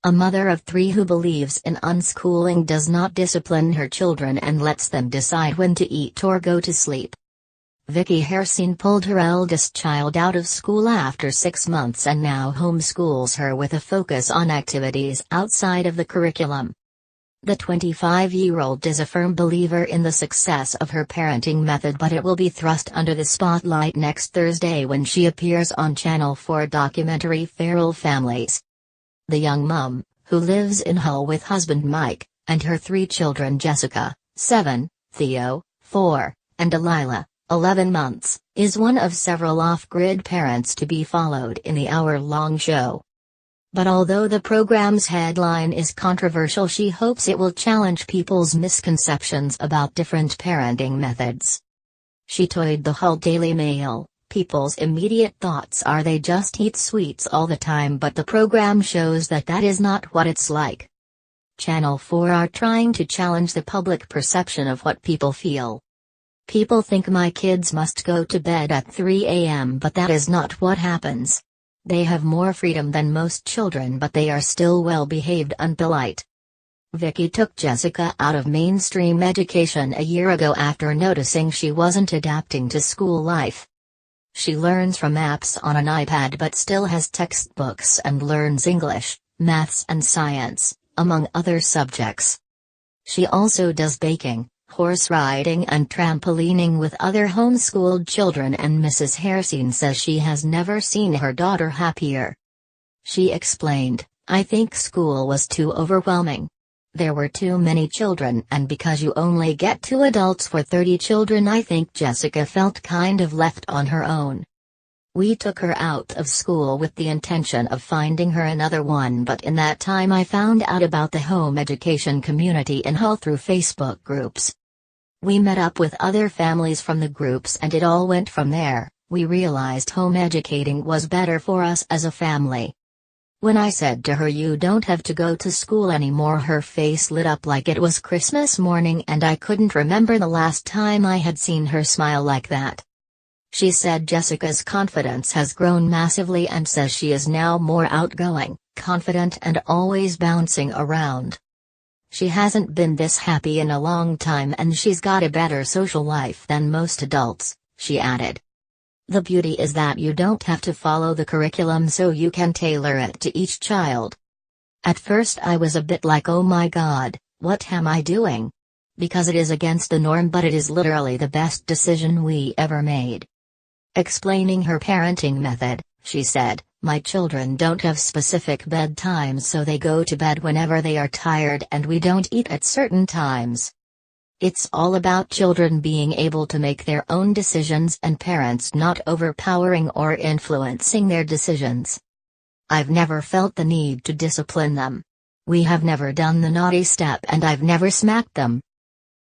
A mother of 3 who believes in unschooling does not discipline her children and lets them decide when to eat or go to sleep. Vickie Hairsine pulled her eldest child out of school after 6 months and now homeschools her with a focus on activities outside of the curriculum. The 25-year-old is a firm believer in the success of her parenting method, but it will be thrust under the spotlight next Thursday when she appears on Channel 4 documentary Feral Families. The young mum, who lives in Hull with husband Mike, and her 3 children Jessica, 7, Theo, 4, and Delilah, 11 months, is one of several off-grid parents to be followed in the hour-long show. But although the program's headline is controversial, she hopes it will challenge people's misconceptions about different parenting methods. She told the Hull Daily Mail, "People's immediate thoughts are they just eat sweets all the time, but the program shows that that is not what it's like. Channel 4 are trying to challenge the public perception of what people feel. People think my kids must go to bed at 3 a.m., but that is not what happens. They have more freedom than most children, but they are still well-behaved and polite." Vickie took Jessica out of mainstream education a year ago after noticing she wasn't adapting to school life. She learns from apps on an iPad but still has textbooks and learns English, maths and science, among other subjects. She also does baking, horse riding and trampolining with other homeschooled children, and Mrs. Hairsine says she has never seen her daughter happier. She explained, "I think school was too overwhelming. There were too many children, and because you only get 2 adults for 30 children, I think Jessica felt kind of left on her own. We took her out of school with the intention of finding her another one, but in that time I found out about the home education community in Hull through Facebook groups. We met up with other families from the groups and it all went from there. We realized home educating was better for us as a family." When I said to her, "You don't have to go to school anymore," her face lit up like it was Christmas morning, and I couldn't remember the last time I had seen her smile like that. She said Jessica's confidence has grown massively and says she is now more outgoing, confident and always bouncing around. She hasn't been this happy in a long time, and she's got a better social life than most adults, she added. "The beauty is that you don't have to follow the curriculum, so you can tailor it to each child. At first I was a bit like, oh my god, what am I doing? Because it is against the norm, but it is literally the best decision we ever made." Explaining her parenting method, she said, "My children don't have specific bedtimes, so they go to bed whenever they are tired, and we don't eat at certain times. It's all about children being able to make their own decisions and parents not overpowering or influencing their decisions. I've never felt the need to discipline them. We have never done the naughty step, and I've never smacked them.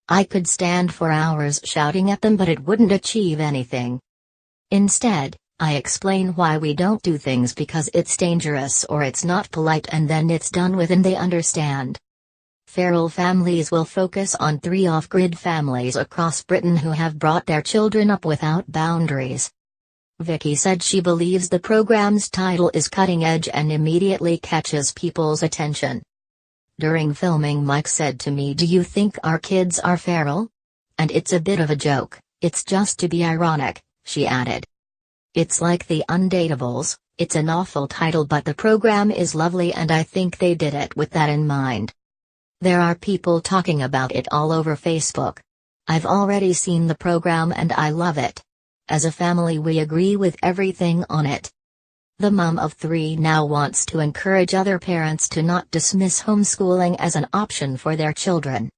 I could stand for hours shouting at them, but it wouldn't achieve anything. Instead, I explain why we don't do things because it's dangerous or it's not polite, and then it's done with and they understand." Feral Families will focus on 3 off-grid families across Britain who have brought their children up without boundaries. Vickie said she believes the program's title is cutting edge and immediately catches people's attention. "During filming, Mike said to me, 'Do you think our kids are feral? And it's a bit of a joke, it's just to be ironic,' she added. It's like The Undateables. It's an awful title, but the program is lovely and I think they did it with that in mind. There are people talking about it all over Facebook. I've already seen the program and I love it. As a family we agree with everything on it." The mum of 3 now wants to encourage other parents to not dismiss homeschooling as an option for their children.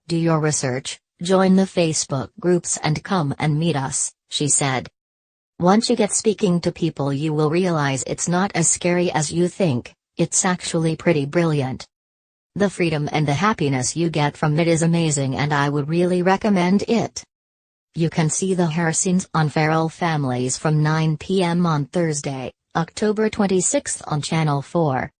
"Do your research, join the Facebook groups and come and meet us," she said. "Once you get speaking to people you will realize it's not as scary as you think, it's actually pretty brilliant. The freedom and the happiness you get from it is amazing and I would really recommend it." You can see the Hairsines on Feral Families from 9 p.m. on Thursday, October 26 on Channel 4.